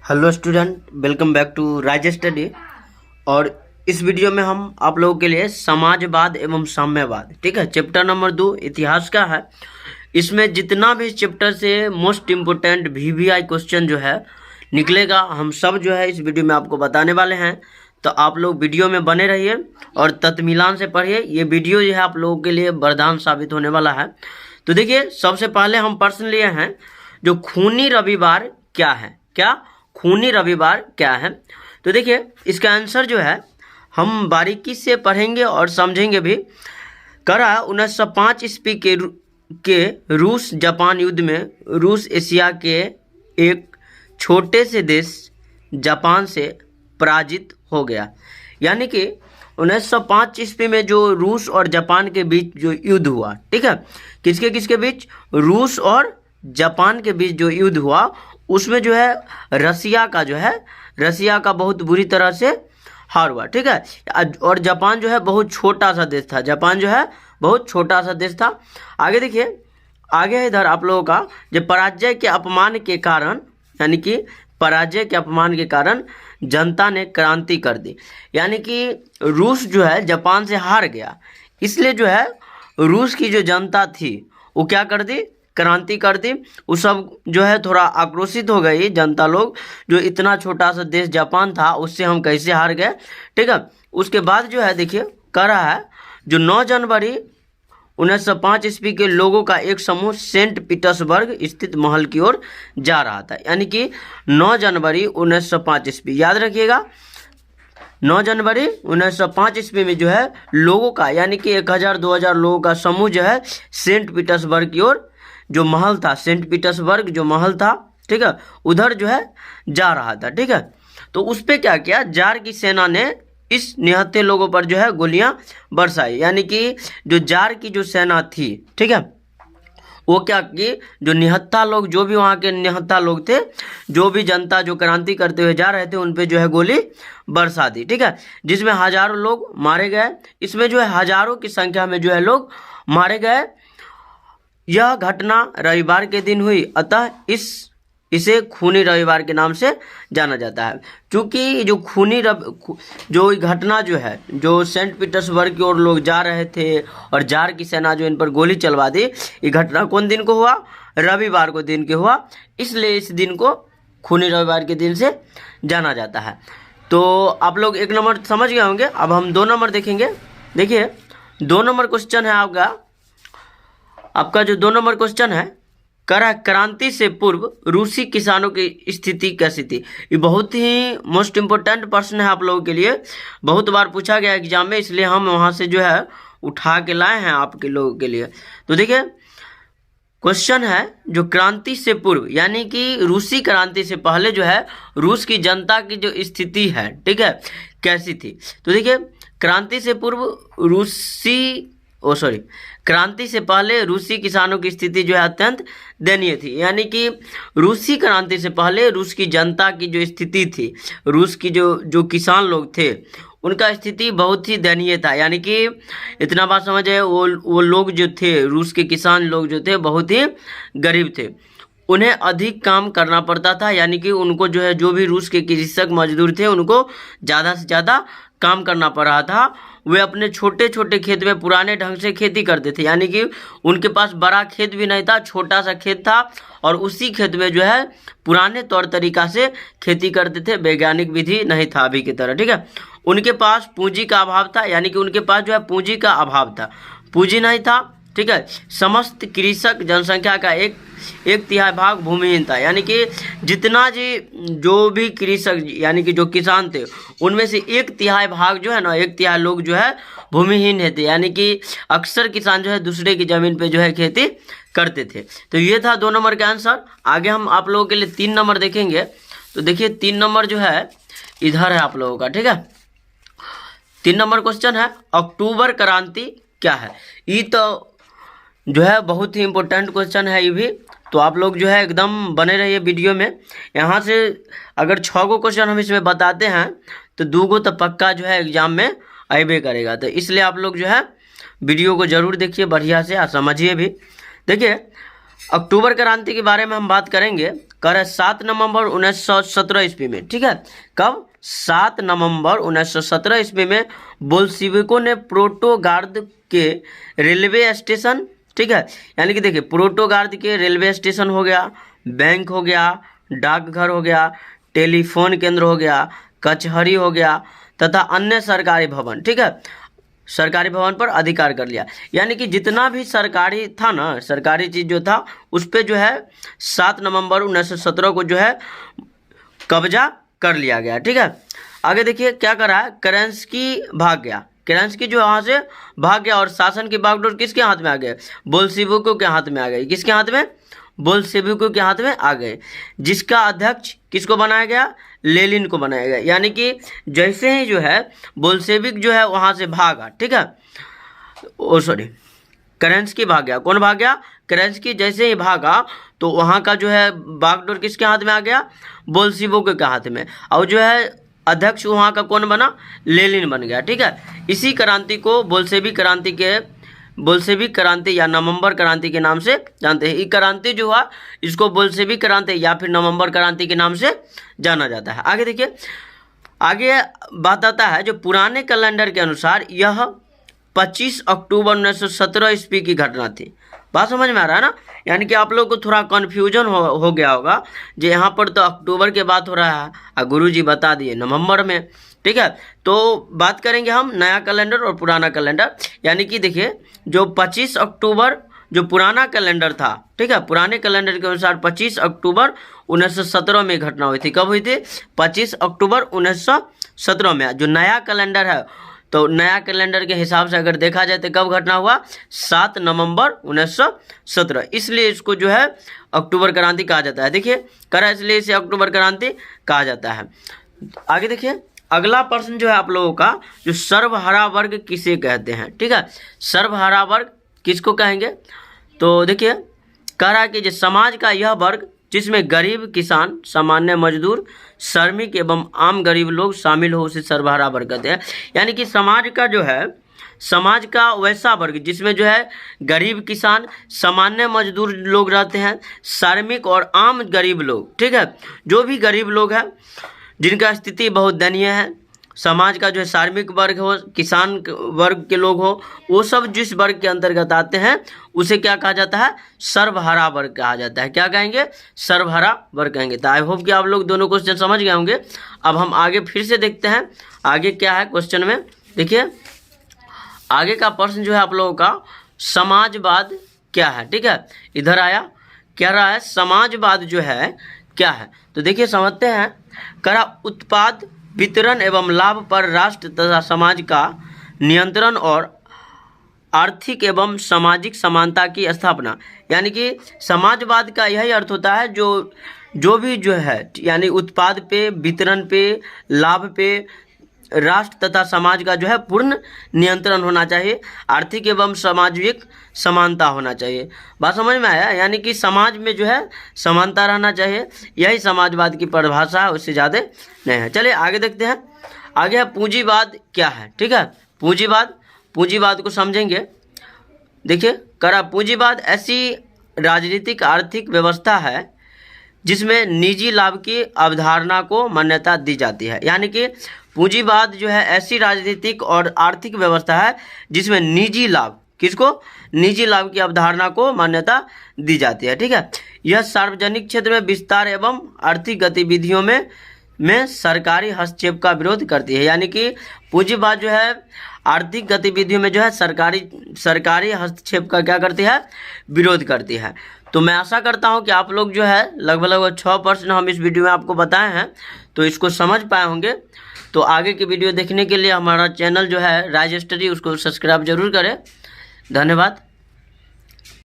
Hello student, welcome back to Raj study. और इस video में हम आप लोगों के लिए समाजवाद एवं साम्यवाद, ठीक है, चैप्टर नंबर 2 इतिहास का है। इसमें जितना भी चैप्टर से मोस्ट इम्पोर्टेंट वीवीआई क्वेश्चन जो है निकलेगा, हम सब जो है इस वीडियो में आपको बताने वाले हैं। तो आप लोग वीडियो में बने रहिए और तत्मिलान से पढ़िए। ये वीडियो जो है आप लोगों के लिए वरदान साबित होने वाला है। तो देखिए, सबसे पहले हम प्रश्न लिए हैं, जो खूनी रविवार क्या है। क्या खूनी रविवार क्या है? तो देखिए, इसका आंसर जो है हम बारीकी से पढ़ेंगे और समझेंगे भी। करा 1905 ईस्वी के रूस जापान युद्ध में रूस एशिया के एक छोटे से देश जापान से पराजित हो गया। यानी कि 1905 ईस्वी में जो रूस और जापान के बीच जो युद्ध हुआ, ठीक है, किसके किसके बीच? रूस और जापान के बीच जो युद्ध हुआ, उसमें जो है रसिया का बहुत बुरी तरह से हार हुआ, ठीक है। और जापान जो है बहुत छोटा सा देश था। जापान जो है बहुत छोटा सा देश था। आगे देखिए, आगे है इधर आप लोगों का, जो पराजय के अपमान के कारण, यानी कि पराजय के अपमान के कारण जनता ने क्रांति कर दी। यानी कि रूस जो है जापान से हार गया, इसलिए जो है रूस की जो जनता थी वो क्या कर दी? क्रांति कर दी। वो सब जो है थोड़ा आक्रोशित हो गई जनता लोग, जो इतना छोटा सा देश जापान था उससे हम कैसे हार गए, ठीक है। उसके बाद जो है देखिए, कह रहा है जो 9 जनवरी 1905 ईस्वी के लोगों का एक समूह सेंट पीटर्सबर्ग स्थित महल की ओर जा रहा था। यानी कि 9 जनवरी 1905 ईस्वी, याद रखिएगा, 9 जनवरी 1905 ईस्वी में जो है लोगों का, यानी कि 1000-2000 लोगों का समूह जो है सेंट पीटर्सबर्ग की ओर, जो महल था सेंट पीटर्सबर्ग जो महल था, ठीक है, उधर जो है जा रहा था, ठीक है। तो उस पर क्या किया, जार की सेना ने इस निहत्थे लोगों पर जो है गोलियां बरसाई। यानी कि जो जार की जो सेना थी, ठीक है, वो क्या की, जो निहत्था लोग, जो भी वहाँ के निहत्था लोग थे, जो भी जनता जो क्रांति करते हुए जा रहे थे, उन पे जो है गोली बरसा दी, ठीक है, जिसमें हजारों लोग मारे गए। इसमें जो है हजारों की संख्या में जो है लोग मारे गए। यह घटना रविवार के दिन हुई, अतः इसे खूनी रविवार के नाम से जाना जाता है। क्योंकि जो जो घटना जो है, जो सेंट पीटर्सबर्ग की ओर लोग जा रहे थे और जार की सेना जो इन पर गोली चलवा दी, ये घटना कौन दिन को हुआ? रविवार को दिन के हुआ, इसलिए इस दिन को खूनी रविवार के दिन से जाना जाता है। तो आप लोग 1 नंबर समझ गए होंगे। अब हम 2 नंबर देखेंगे। देखिए, 2 नंबर क्वेश्चन है आपका जो 2 नंबर क्वेश्चन है, करा क्रांति से पूर्व रूसी किसानों की स्थिति कैसी थी। ये बहुत ही मोस्ट इम्पोर्टेंट प्रश्न है आप लोगों के लिए, बहुत बार पूछा गया एग्जाम में, इसलिए हम वहाँ से जो है उठा के लाए हैं आपके लोगों के लिए। तो देखिए, क्वेश्चन है जो क्रांति से पूर्व, यानी कि रूसी क्रांति से पहले जो है रूस की जनता की जो स्थिति है, ठीक है, कैसी थी। तो देखिए, क्रांति से पूर्व क्रांति से पहले रूसी किसानों की स्थिति जो है अत्यंत दयनीय थी। यानी कि रूसी क्रांति से पहले रूस की जनता की जो स्थिति थी, रूस की जो किसान लोग थे, उनका स्थिति बहुत ही दयनीय था। यानी कि इतना बात समझे, वो लोग जो थे, रूस के किसान लोग जो थे, बहुत ही गरीब थे। उन्हें अधिक काम करना पड़ता था। यानी कि उनको जो है, जो भी रूस के कृषक मजदूर थे, उनको ज़्यादा से ज़्यादा काम करना पड़ रहा था। वे अपने छोटे छोटे खेत में पुराने ढंग से खेती करते थे। यानी कि उनके पास बड़ा खेत भी नहीं था, छोटा सा खेत था, और उसी खेत में जो है पुराने तौर तरीका से खेती करते थे, वैज्ञानिक विधि नहीं था अभी की तरह, ठीक है। उनके पास पूंजी का अभाव था। यानी कि उनके पास जो है पूंजी का अभाव था, पूंजी नहीं था, ठीक है। समस्त कृषक जनसंख्या का एक तिहाई भाग भूमिहीन था। यानी कि जितना जो भी कृषक, यानी कि जो किसान थे, उनमें से 1/3 भाग जो है ना, 1/3 लोग जो है भूमिहीन थे। यानी कि अक्सर किसान जो है दूसरे की जमीन पे जो है खेती करते थे। तो ये था 2 नंबर का आंसर। आगे हम आप लोगों के लिए 3 नंबर देखेंगे। तो देखिए, 3 नंबर जो है इधर है आप लोगों का, ठीक है। 3 नंबर क्वेश्चन है, अक्टूबर क्रांति क्या है। ये तो जो है बहुत ही इम्पोर्टेंट क्वेश्चन है ये भी। तो आप लोग जो है एकदम बने रहिए वीडियो में। यहाँ से अगर 6 गो क्वेश्चन हम इसमें बताते हैं, तो 2 गो तो पक्का जो है एग्जाम में आइबे करेगा। तो इसलिए आप लोग जो है वीडियो को जरूर देखिए बढ़िया से और समझिए भी। देखिए, अक्टूबर क्रांति के बारे में हम बात करेंगे। कह रहे 7 नवंबर 1917 ईस्वी में, ठीक है। कब? 7 नवंबर 1917 ईस्वी में बोल्शिविकों ने प्रोटोगार्द के रेलवे स्टेशन, ठीक है, यानी कि देखिए प्रोटोगार्द के रेलवे स्टेशन हो गया, बैंक हो गया, डाकघर हो गया, टेलीफोन केंद्र हो गया, कचहरी हो गया तथा अन्य सरकारी भवन, ठीक है, सरकारी भवन पर अधिकार कर लिया। यानी कि जितना भी सरकारी था ना, सरकारी चीज़ जो था उस पर जो है 7 नवंबर 1917 को जो है कब्जा कर लिया गया, ठीक है। आगे देखिए क्या करा है, केरेंस्की भाग गया, केरेंस्की जो वहाँ से भाग गया और शासन की बागडोर किसके हाथ में आ गए? बोल्शिविकों के हाथ में आ गई। किसके हाथ में? बोल्शिविकों के हाथ में आ गए, जिसका अध्यक्ष किसको बनाया गया? लेनिन को बनाया गया। यानी कि जैसे ही जो है बोल्शेविक जो है वहाँ से भागा, ठीक है, केरेंस्की भाग गया। कौन भाग गया? केरेंस्की जैसे ही भागा तो वहाँ का जो है बागडोर किसके हाथ में आ गया? बोल्शिविकों के हाथ में, और जो है अध्यक्ष वहाँ का कौन बना? लेनिन बन गया, ठीक है। इसी क्रांति को बोल्शेविक क्रांति या नवंबर क्रांति के नाम से जानते हैं। ये क्रांति जो हुआ इसको बोल्शेविक क्रांति या फिर नवंबर क्रांति के नाम से जाना जाता है। आगे देखिए, आगे बात आता है जो पुराने कैलेंडर के अनुसार यह 25 अक्टूबर 1917 ईस्वी की घटना थी। बात समझ में आ रहा है ना? यानी कि आप लोग को थोड़ा कन्फ्यूजन हो गया होगा, जो यहाँ पर तो अक्टूबर के बात हो रहा है और गुरुजी बता दिए नवंबर में, ठीक है। तो बात करेंगे हम नया कैलेंडर और पुराना कैलेंडर। यानी कि देखिए जो 25 अक्टूबर जो पुराना कैलेंडर था, ठीक है, पुराने कैलेंडर के अनुसार 25 अक्टूबर 1917 में घटना हुई थी। कब हुई थी? 25 अक्टूबर 1917 में। जो नया कैलेंडर है तो नया कैलेंडर के हिसाब से अगर देखा जाए तो कब घटना हुआ? 7 नवंबर 1917। इसलिए इसको जो है अक्टूबर क्रांति कहा जाता है। देखिए करा, इसलिए इसे अक्टूबर क्रांति कहा जाता है। आगे देखिए, अगला प्रश्न जो है आप लोगों का, जो सर्वहारा वर्ग किसे कहते हैं, ठीक है, सर्वहारा वर्ग किसको कहेंगे? तो देखिए कह रहा है कि जो समाज का यह वर्ग जिसमें गरीब, किसान, सामान्य मजदूर, श्रमिक एवं आम गरीब लोग शामिल हो उसे सर्वहारा वर्ग कहते हैं। यानी कि समाज का जो है, समाज का वैसा वर्ग जिसमें जो है गरीब, किसान, सामान्य मजदूर लोग रहते हैं, श्रमिक और आम गरीब लोग, ठीक है, जो भी गरीब लोग हैं जिनका स्थिति बहुत दयनीय है, समाज का जो है श्रमिक वर्ग हो, किसान वर्ग के लोग हो, वो सब जिस वर्ग के अंतर्गत आते हैं उसे क्या कहा जाता है? सर्वहारा वर्ग कहा जाता है। क्या कहेंगे? सर्वहारा वर्ग कहेंगे। तो आई होप कि आप लोग दोनों क्वेश्चन समझ गए होंगे। अब हम आगे फिर से देखते हैं आगे क्या है क्वेश्चन में। देखिए आगे का प्रश्न जो है आप लोगों का, समाजवाद क्या है, ठीक है, इधर आया, कह रहा है समाजवाद जो है क्या है। तो देखिए समझते हैं। कह रहा उत्पाद, वितरण एवं लाभ पर राष्ट्र तथा समाज का नियंत्रण और आर्थिक एवं सामाजिक समानता की स्थापना। यानी कि समाजवाद का यही अर्थ होता है जो भी जो है यानी उत्पाद पे, वितरण पे, लाभ पे राष्ट्र तथा समाज का जो है पूर्ण नियंत्रण होना चाहिए, आर्थिक एवं सामाजिक समानता होना चाहिए। बात समझ में आया? यानी कि समाज में जो है समानता रहना चाहिए, यही समाजवाद की परिभाषा है, उससे ज़्यादा नहीं है। चलिए आगे देखते हैं। आगे है पूंजीवाद क्या है, ठीक है, पूंजीवाद को समझेंगे। देखिए करा, पूंजीवाद ऐसी राजनीतिक आर्थिक व्यवस्था है जिसमें निजी लाभ की अवधारणा को मान्यता दी जाती है। यानी कि पूंजीवाद जो है ऐसी राजनीतिक और आर्थिक व्यवस्था है जिसमें निजी लाभ, किसको? निजी लाभ की अवधारणा को मान्यता दी जाती है, ठीक है। यह सार्वजनिक क्षेत्र में विस्तार एवं आर्थिक गतिविधियों में सरकारी हस्तक्षेप का विरोध करती है। यानी कि पूंजीवाद जो है आर्थिक गतिविधियों में जो है सरकारी हस्तक्षेप का क्या करती है? विरोध करती है। तो मैं आशा करता हूं कि आप लोग जो है लगभग 6 प्रश्न हम इस वीडियो में आपको बताए हैं, तो इसको समझ पाए होंगे। तो आगे की वीडियो देखने के लिए हमारा चैनल जो है राज स्टडी, उसको सब्सक्राइब जरूर करें। धन्यवाद।